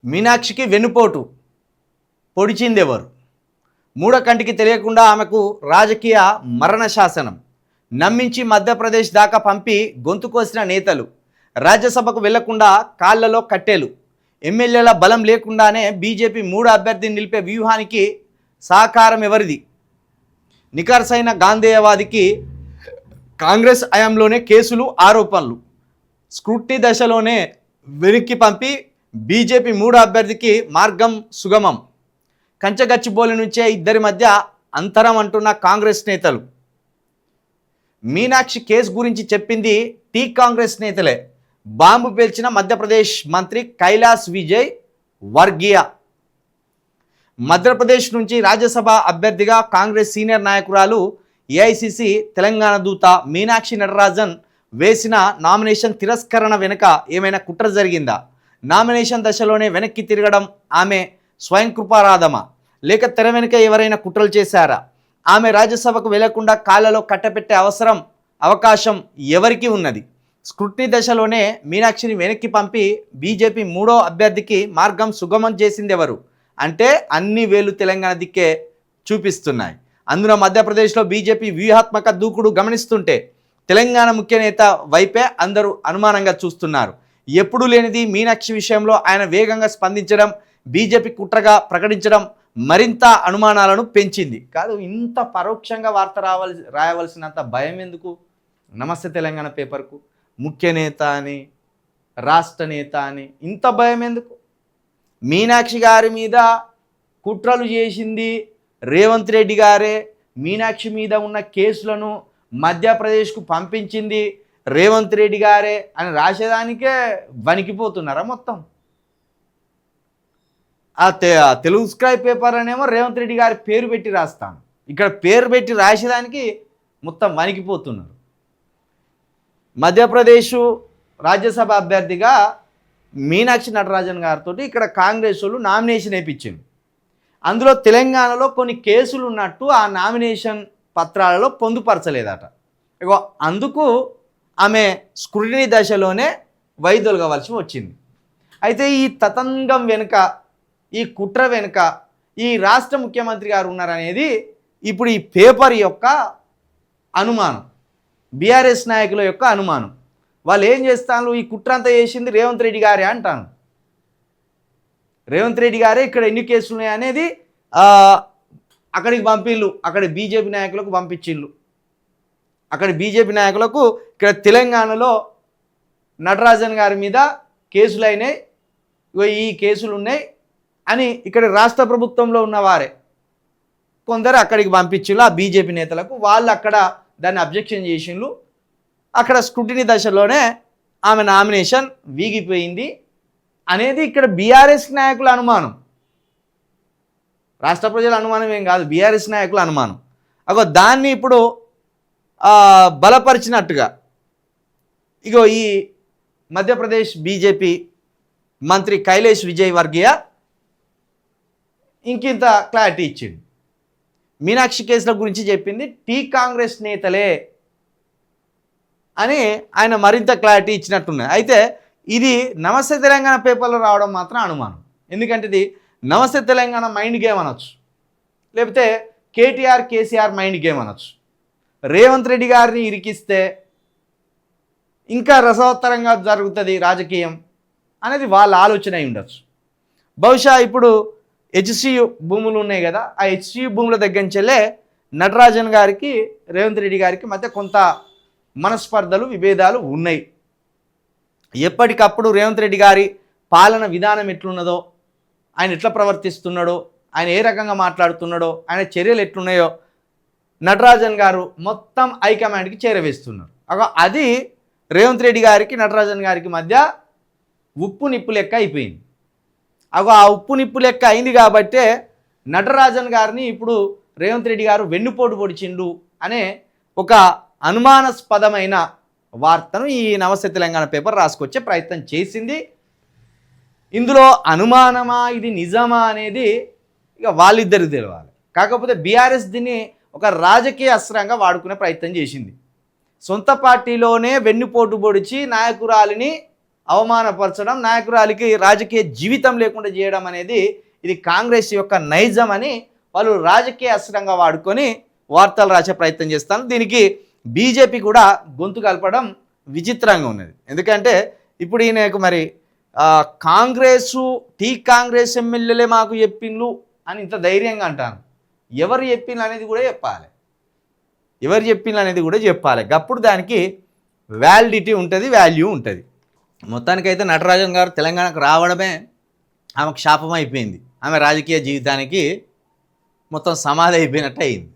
మీనాక్షికి వెన్నుపోటు పొడిచిందెవరు? మూడో కంటికి తెలియకుండా ఆమెకు రాజకీయ మరణ శాసనం. నమ్మించి మధ్యప్రదేశ్ దాకా పంపి గొంతు కోసిన నేతలు. రాజ్యసభకు వెళ్లకుండా కాళ్లలో కట్టెలు. ఎమ్మెల్యేల బలం లేకుండానే బీజేపీ మూడో అభ్యర్థిని నిలిపే వ్యూహానికి సహకారం ఎవరిది? నిఖార్సైన గాంధేయవాదికి కాంగ్రెస్ హయాంలోనే కేసులు, ఆరోపణలు. స్క్రూటినీ దశలోనే వెనక్కి పంపి బీజేపీ మూడో అభ్యర్థికి మార్గం సుగమం. కంచగచ్చిబౌలి నుంచే ఇద్దరి మధ్య అంతరం అంటున్న కాంగ్రెస్ నేతలు. మీనాక్షి కేసు గురించి చెప్పింది టీ కాంగ్రెస్ నేతలే. బాంబు పేల్చిన మధ్యప్రదేశ్ మంత్రి కైలాస్ విజయ్ వర్గీయ. మధ్యప్రదేశ్ నుంచి రాజ్యసభ అభ్యర్థిగా కాంగ్రెస్ సీనియర్ నాయకురాలు, ఏఐసిసి తెలంగాణ దూత మీనాక్షి నటరాజన్ వేసిన నామినేషన్ తిరస్కరణ వెనుక ఏమైనా కుట్ర జరిగిందా? నామినేషన్ దశలోనే వెనక్కి తిరగడం ఆమె స్వయంకృపారాధమా, లేక తెర వెనుక ఎవరైనా కుట్రలు చేశారా? ఆమె రాజ్యసభకు వెళ్లకుండా కాళ్లలో కట్టపెట్టే అవకాశం ఎవరికి ఉన్నది? స్క్రూటినీ దశలోనే మీనాక్షిని వెనక్కి పంపి బీజేపీ మూడో అభ్యర్థికి మార్గం సుగమం చేసింది ఎవరు అంటే అన్ని వేలు తెలంగాణ దిక్కే చూపిస్తున్నాయి. అందులో మధ్యప్రదేశ్లో బీజేపీ వ్యూహాత్మక దూకుడు గమనిస్తుంటే తెలంగాణ ముఖ్య నేత వైపే అందరూ అనుమానంగా చూస్తున్నారు. ఎప్పుడూ లేనిది మీనాక్షి విషయంలో ఆయన వేగంగా స్పందించడం, బీజేపీ కుట్రగా ప్రకటించడం మరింత అనుమానాలను పెంచింది. కాదు, ఇంత పరోక్షంగా వార్త రాయవలసినంత భయం ఎందుకు? నమస్తే తెలంగాణ పేపర్కు ముఖ్య నేత అని, రాష్ట్ర నేత అని ఇంత భయం ఎందుకు? మీనాక్షి గారి మీద కుట్రలు చేసింది రేవంత్ రెడ్డి గారే. మీనాక్షి మీద ఉన్న కేసులను మధ్యప్రదేశ్కు పంపించింది రేవంత్ రెడ్డి గారే అని రాసేదానికే వణికిపోతున్నారా మొత్తం? ఆ తెలుగు స్కై పేపర్ అనేమో రేవంత్ రెడ్డి గారి పేరు పెట్టి రాస్తాను, ఇక్కడ పేరు పెట్టి రాసేదానికి మొత్తం వణికిపోతున్నారు. మధ్యప్రదేశ్ రాజ్యసభ అభ్యర్థిగా మీనాక్షి నటరాజన్ గారితో ఇక్కడ కాంగ్రెస్ వాళ్ళు నామినేషన్ వేయించింది. అందులో తెలంగాణలో కొన్ని కేసులు ఉన్నట్టు ఆ నామినేషన్ పత్రాలలో పొందుపరచలేదట. ఇగో అందుకు ఆమె స్క్రూటినీ దశలోనే వైదొలగవలసి వచ్చింది. అయితే ఈ తతంగం వెనుక, ఈ కుట్ర వెనుక ఈ రాష్ట్ర ముఖ్యమంత్రి గారు ఉన్నారనేది ఇప్పుడు ఈ పేపర్ యొక్క అనుమానం, బీఆర్ఎస్ నాయకుల యొక్క అనుమానం. వాళ్ళు ఏం చేస్తాను, ఈ కుట్ర అంతా చేసింది రేవంత్ రెడ్డి గారే అంటాను. రేవంత్ రెడ్డి గారే ఇక్కడ ఎన్ని కేసులు ఉన్నాయి అనేది అక్కడికి పంపిళ్ళు, అక్కడ బీజేపీ నాయకులకు పంపించిళ్ళు. అక్కడ బీజేపీ నాయకులకు ఇక్కడ తెలంగాణలో నటరాజన్ గారి మీద కేసులు అయినాయి, ఈ కేసులు ఉన్నాయి అని ఇక్కడ రాష్ట్ర ప్రభుత్వంలో ఉన్నవారే కొందరు అక్కడికి పంపించిళ్ళు ఆ బీజేపీ నేతలకు. వాళ్ళు అక్కడ దాన్ని అబ్జెక్షన్ చేసిండ్రు. అక్కడ స్క్రూటినీ దశలోనే ఆమె నామినేషన్ వీగిపోయింది అనేది ఇక్కడ బీఆర్ఎస్ నాయకుల అనుమానం. రాష్ట్ర ప్రజల అనుమానం ఏం కాదు, బీఆర్ఎస్ నాయకుల అనుమానం. అగో దాన్ని ఇప్పుడు బలపరిచినట్టుగా ఇగో ఈ మధ్యప్రదేశ్ బీజేపీ మంత్రి కైలాష్ విజయ్ వర్గీయ ఇంకింత క్లారిటీ ఇచ్చింది. మీనాక్షి కేసుల గురించి చెప్పింది టీ కాంగ్రెస్ నేతలే అని ఆయన మరింత క్లారిటీ ఇచ్చినట్టున్నది. అయితే ఇది నమస్తే తెలంగాణ పేపర్లో రావడం మాత్రం అనుమానం. ఎందుకంటే ఇది నమస్తే తెలంగాణ మైండ్ గేమ్ అనొచ్చు, లేకపోతే కేటీఆర్ కేసీఆర్ మైండ్ గేమ్ అనొచ్చు. రేవంత్ రెడ్డి గారిని ఇరికిస్తే ఇంకా రసవత్తరంగా జరుగుతుంది రాజకీయం అనేది వాళ్ళ ఆలోచన అయి ఉండొచ్చు. బహుశా ఇప్పుడు హెచ్సియు భూములు ఉన్నాయి కదా, ఆ హెచ్సియు భూముల దగ్గర నుంచెల్లే నటరాజన్ గారికి రేవంత్ రెడ్డి గారికి మధ్య కొంత మనస్పర్ధలు, విభేదాలు ఉన్నాయి. ఎప్పటికప్పుడు రేవంత్ రెడ్డి గారి పాలన విధానం ఎట్లున్నదో, ఆయన ఎట్లా ప్రవర్తిస్తున్నాడో, ఆయన ఏ రకంగా మాట్లాడుతున్నాడో, ఆయన చర్యలు ఎట్లున్నాయో నటరాజన్ గారు మొత్తం హైకమాండ్కి చేరవేస్తున్నారు. అది రేవంత్ రెడ్డి గారికి నటరాజన్ గారికి మధ్య ఉప్పు నిప్పు లెక్క అయిపోయింది. ఆ ఉప్పు నిప్పు లెక్క అయింది కాబట్టే నటరాజన్ గారిని ఇప్పుడు రేవంత్ రెడ్డి గారు వెన్నుపోటు పొడిచిండు అనే ఒక అనుమానాస్పదమైన వార్తను ఈ నమస్తే తెలంగాణ పేపర్ రాసుకొచ్చే ప్రయత్నం చేసింది. ఇందులో అనుమానమా ఇది నిజమా అనేది ఇక వాళ్ళిద్దరికి తెలవాలి. కాకపోతే బీఆర్ఎస్ దీన్ని ఒక రాజకీయ అస్త్రంగా వాడుకునే ప్రయత్నం చేసింది. సొంత పార్టీలోనే వెన్నుపోటు పొడిచి నాయకురాలిని అవమానపరచడం, నాయకురాలికి రాజకీయ జీవితం లేకుండా చేయడం అనేది ఇది కాంగ్రెస్ యొక్క నైజం అని వాళ్ళు రాజకీయ అస్త్రంగా వాడుకొని వార్తలు రాసే ప్రయత్నం చేస్తాను. దీనికి బీజేపీ కూడా గొంతు కలపడం విచిత్రంగా ఉన్నది. ఎందుకంటే ఇప్పుడు ఈయనకు మరి కాంగ్రెస్ ఎమ్మెల్యేలే మాకు చెప్పిండ్లు అని ఇంత ధైర్యంగా అంటాను. ఎవరు చెప్పిండ్లు అనేది కూడా చెప్పాలి. అప్పుడు దానికి వ్యాలిడిటీ ఉంటుంది, వాల్యూ ఉంటుంది. మొత్తానికైతే నటరాజన్ గారు తెలంగాణకు రావడమే ఆమెకు శాపం అయిపోయింది. ఆమె రాజకీయ జీవితానికి మొత్తం సమాధి అయిపోయినట్టు అయింది.